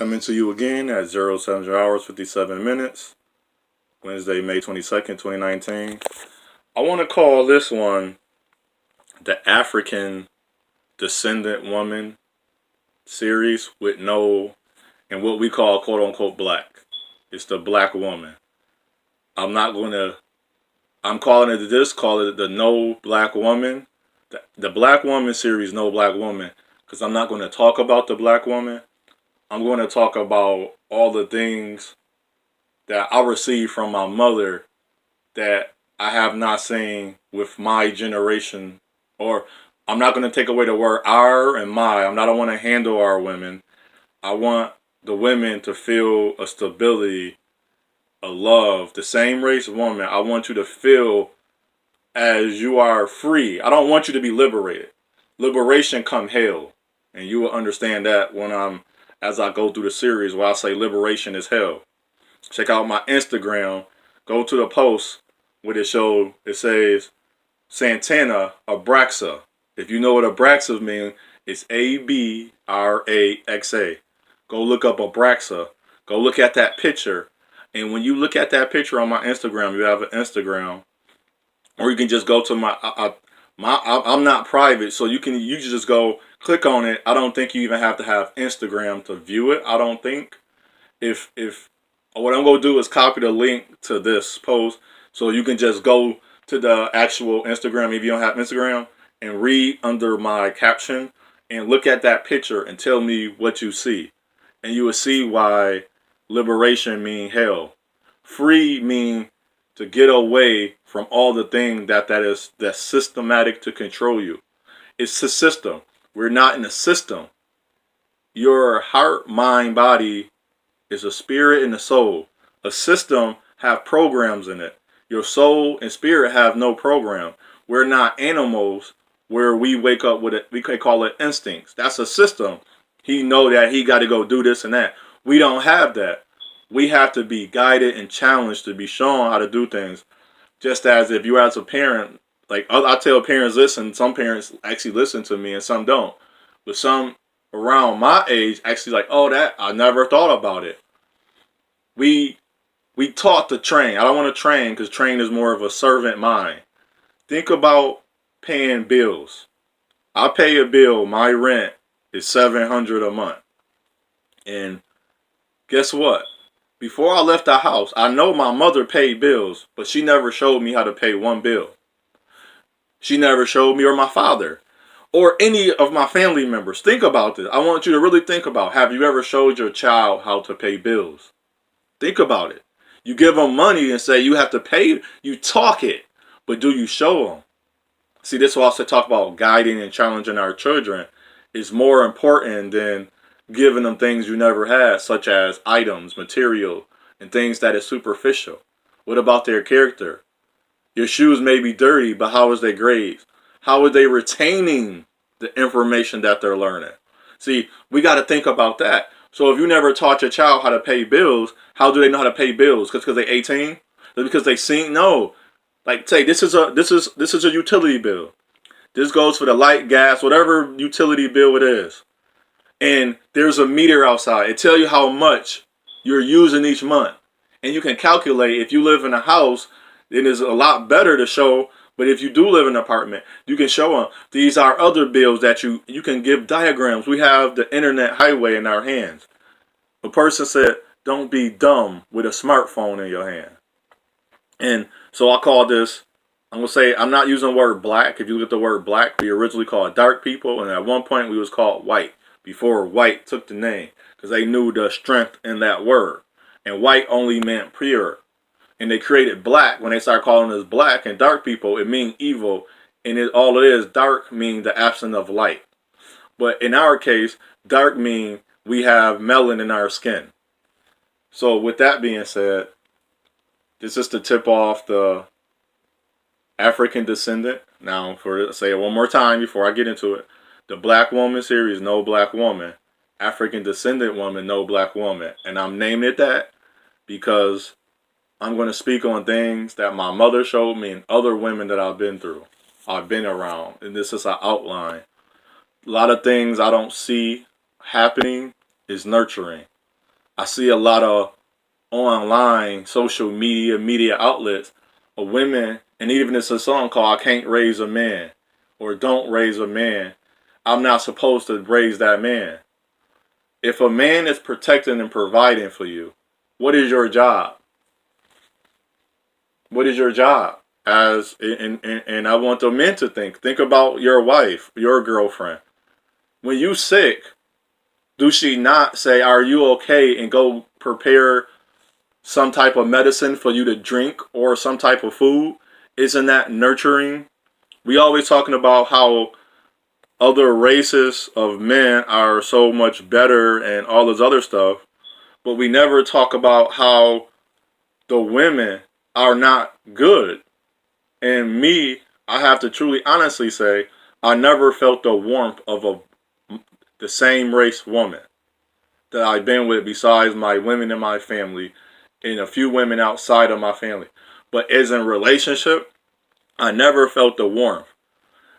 Coming to you again at 07 hours 57 minutes, Wednesday, May 22nd, 2019. I want to call this one the African Descendant Woman series with no, and what we call quote unquote black. It's the black woman. I'm calling it this, call it the No Black Woman. The Black Woman series, No Black Woman, because I'm not going to talk about the black woman. I'm going to talk about all the things that I received from my mother that I have not seen with my generation. Or I'm not going to take away the word our and my. I don't want to handle our women. I want the women to feel a stability, a love, the same race woman. I want you to feel as you are free. I don't want you to be liberated. Liberation come hell. And you will understand that as I go through the series where I say liberation is hell. Check out my Instagram. Go to the post where it says Santana Abraxa. If you know what Abraxa means, it's Abraxa. Go look up Abraxa. Go look at that picture. And when you look at that picture on my Instagram, you have an Instagram. Or you can just go to I'm not private, so you just go click on it. I don't think you even have to have Instagram to view it. I don't think. If what I'm gonna do is copy the link to this post, so you can just go to the actual Instagram if you don't have Instagram and read under my caption and look at that picture and tell me what you see, and you will see why liberation mean hell. Free mean to get away from all the things that's systematic to control you. It's a system. We're not in a system. Your heart, mind, body is a spirit and a soul. A system have programs in it. Your soul and spirit have no program. We're not animals where we wake up with it. We could call it instincts. That's a system. He know that he got to go do this and that. We don't have that. We have to be guided and challenged to be shown how to do things. Just as if you as a parent, like I tell parents, listen, some parents actually listen to me and some don't. But some around my age actually like, oh, that I never thought about it. We taught to train. I don't want to train because train is more of a servant mind. Think about paying bills. I pay a bill. My rent is $700 a month. And guess what? Before I left the house, I know my mother paid bills, but she never showed me how to pay one bill. She never showed me, or my father, or any of my family members. Think about this. I want you to really think about, have you ever showed your child how to pay bills? Think about it. You give them money and say you have to pay. You talk it, but do you show them? See, this will also talk about guiding and challenging our children is more important than giving them things you never had, such as items, material, and things that is superficial. What about their character? Your shoes may be dirty, but how is their grades? How are they retaining the information that they're learning? See, we got to think about that. So if you never taught your child how to pay bills, how do they know how to pay bills? Because they're 18? Because they seen? No. Like, say this is a utility bill. This goes for the light, gas, whatever utility bill it is. And there's a meter outside. It tells you how much you're using each month. And you can calculate if you live in a house, it is a lot better to show. But if you do live in an apartment, you can show them. These are other bills that you can give diagrams. We have the internet highway in our hands. A person said, don't be dumb with a smartphone in your hand. And so I call this, I'm going to say, I'm not using the word black. If you look at the word black, we originally called dark people. And at one point we was called white. Before white took the name, because they knew the strength in that word. And white only meant pure. And they created black. When they started calling us black and dark people, it means evil. And all it is, dark means the absence of light. But in our case, dark means we have melanin in our skin. So with that being said, this is to tip off the African Descendant. Now, say it one more time before I get into it. The Black Woman series, No Black Woman. African Descendant Woman, No Black Woman. And I'm naming it that because I'm going to speak on things that my mother showed me and other women that I've been through. I've been around. And this is an outline. A lot of things I don't see happening is nurturing. I see a lot of online social media outlets of women, and even it's a song called "I Can't Raise a Man" or "Don't Raise a Man." I'm not supposed to raise that man. If a man is protecting and providing for you, what is your job? What is your job? And I want the men to think about your wife, your girlfriend. When you sick, do she not say, "Are you okay?" and go prepare some type of medicine for you to drink or some type of food? Isn't that nurturing? We always talking about how other races of men are so much better and all this other stuff, but we never talk about how the women are not good. And me, I have to truly honestly say, I never felt the warmth of the same race woman that I've been with besides my women in my family and a few women outside of my family. But as in relationship, I never felt the warmth.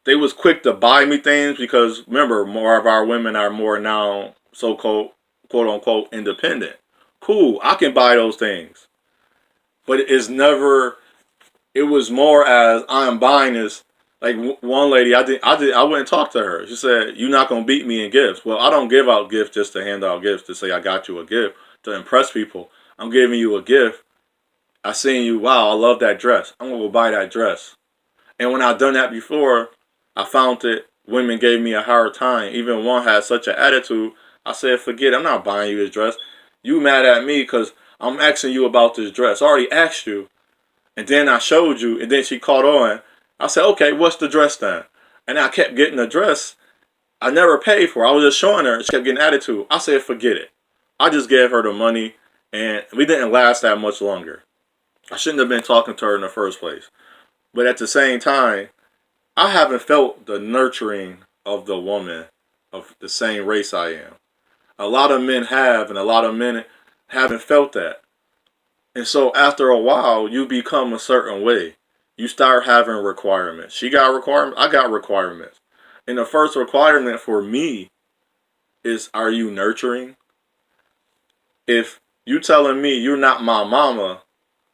They was quick to buy me things because remember, more of our women are more now so-called quote unquote independent. Cool, I can buy those things. But it was more as I am buying this. Like one lady, I went and talked to her. She said, "You're not gonna beat me in gifts." Well, I don't give out gifts just to hand out gifts to say I got you a gift to impress people. I'm giving you a gift. I seen you. Wow, I love that dress. I'm gonna go buy that dress. And when I've done that before, I found that women gave me a hard time. Even one had such an attitude. I said, "Forget. I'm not buying you this dress. You mad at me because I'm asking you about this dress. I already asked you." And then I showed you, and then she caught on. I said, "Okay, what's the dress then?" And I kept getting the dress I never paid for. I was just showing her. She kept getting attitude. I said, "Forget it." I just gave her the money, and we didn't last that much longer. I shouldn't have been talking to her in the first place. But at the same time, I haven't felt the nurturing of the woman of the same race I am. A lot of men have, and a lot of men haven't felt that. And so after a while, you become a certain way. You start having requirements. She got requirements. I got requirements. And the first requirement for me is, are you nurturing? If you telling me you're not my mama,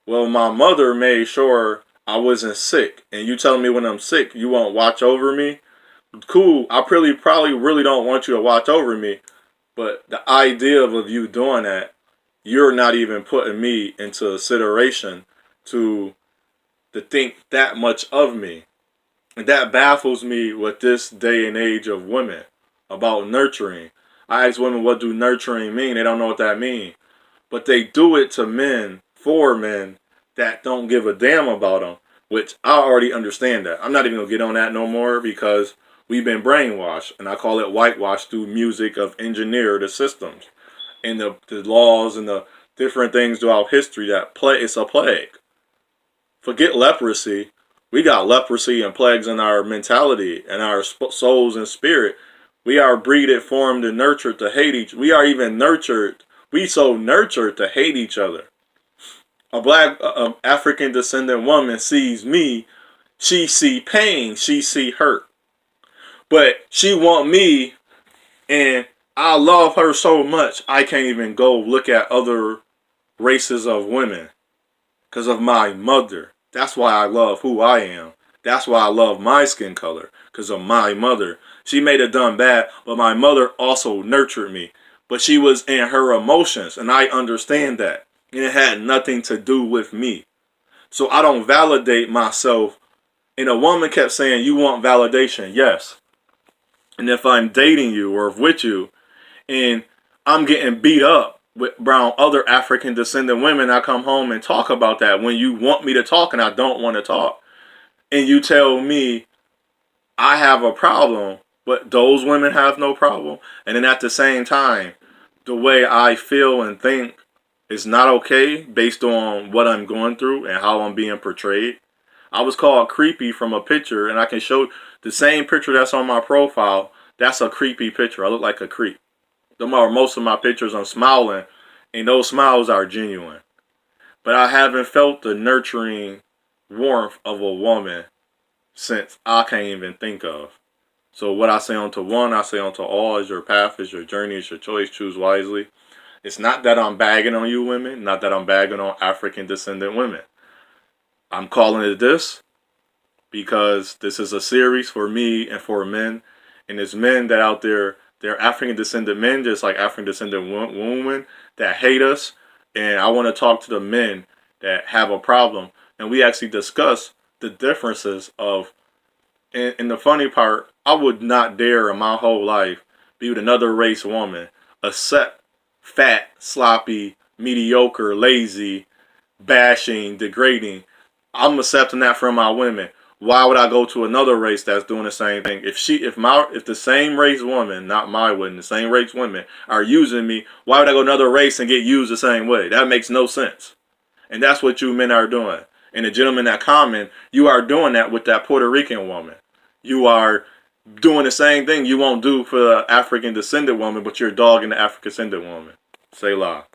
well, my mother made sure I wasn't sick. And you telling me when I'm sick, you won't watch over me? Cool. I probably really don't want you to watch over me. But the idea of you doing that, you're not even putting me into a consideration to think that much of me. And that baffles me with this day and age of women about nurturing. I ask women, what do nurturing mean? They don't know what that means. But they do it to men, for men, that don't give a damn about them, which I already understand that. I'm not even going to get on that no more because we've been brainwashed. And I call it whitewash through music of engineer the systems and the laws and the different things throughout history that it's a plague. Forget leprosy. We got leprosy and plagues in our mentality and our souls and spirit. We are breeded, formed, and nurtured to hate each. We are even nurtured. We so nurtured to hate each other. A black African descendant woman sees me. She see pain. She see hurt. But she want me, and I love her so much. I can't even go look at other races of women because of my mother. That's why I love who I am. That's why I love my skin color, because of my mother. She may have done bad, but my mother also nurtured me. But she was in her emotions, and I understand that. And it had nothing to do with me. So I don't validate myself. And a woman kept saying, "You want validation?" Yes. And if I'm dating you or with you, and I'm getting beat up with brown other African descendant women, I come home and talk about that when you want me to talk and I don't want to talk. And you tell me I have a problem, but those women have no problem. And then at the same time, the way I feel and think is not okay based on what I'm going through and how I'm being portrayed. I was called creepy from a picture, and I can show the same picture that's on my profile. That's a creepy picture. I look like a creep. Most of my pictures I'm smiling, and those smiles are genuine. But I haven't felt the nurturing warmth of a woman since I can't even think of. So what I say unto one, I say unto all, is your path, is your journey, is your choice, choose wisely. It's not that I'm bagging on you women, not that I'm bagging on African descendant women. I'm calling it this because this is a series for me and for men. And there's men that out there, they're African descendant men, just like African descendant women that hate us. And I want to talk to the men that have a problem. And we actually discuss the differences of, and the funny part, I would not dare in my whole life be with another race woman, except fat, sloppy, mediocre, lazy, bashing, degrading. I'm accepting that from my women. Why would I go to another race that's doing the same thing? If the same race woman, not my women, the same race women are using me, why would I go to another race and get used the same way? That makes no sense. And that's what you men are doing. And the gentleman that comment, you are doing that with that Puerto Rican woman. You are doing the same thing you won't do for the African descendant woman, but you're dogging the African descendant woman. Say la.